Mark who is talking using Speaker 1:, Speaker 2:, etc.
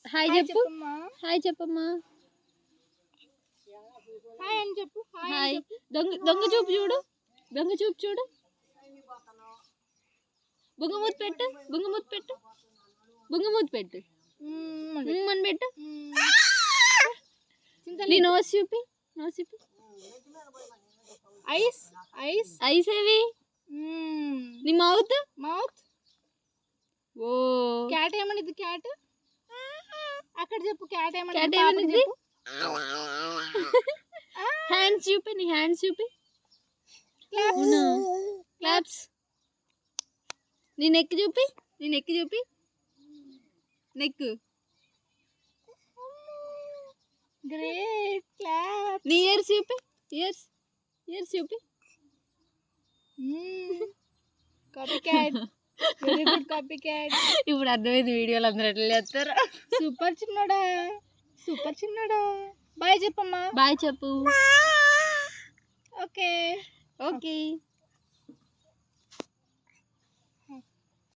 Speaker 1: hi చెప్పు hi చెప్పమ్మా
Speaker 2: hi అని చెప్పు
Speaker 1: హాయ్ దొంగ చూపు చూడు దొంగ చూపు చూడు బుంగమూతి పెట్టు బుంగమూతి పెట్టు బుంగమూతి పెట్టు అని పెట్టు నీ నోస్ చూపి నోస్ చూపి
Speaker 2: ఐస్ ఐస్
Speaker 1: ఐస్ ఏవి నీ మౌత్
Speaker 2: మౌత్
Speaker 1: ఓ
Speaker 2: క్యాట్ ఏమనిది క్యాట్ అక్కడ చెప్పు క్యాట్
Speaker 1: క్యాట్ ఏమనిది హ్యాండ్స్ చూపి నీ హ్యాండ్స్ చూపి క్లాప్స్ నీ నెక్ చూపి నీ నెక్ చూపి నెక్
Speaker 2: గ్రేట్ క్లాప్
Speaker 1: నీ ఇయర్స్ చూపి ఇయర్స్ ఇయర్స్ చూపి
Speaker 2: copy cat very good copy cat
Speaker 1: ఇప్పుడు అర్థమైంది వీడియోలు అందరూ ఎట్లా చేస్తారు
Speaker 2: సూపర్ చిన్నడా బాయ్ చెప్పమ్మా
Speaker 1: బాయ్ చెప్పు
Speaker 2: ఓకే
Speaker 1: ఓకే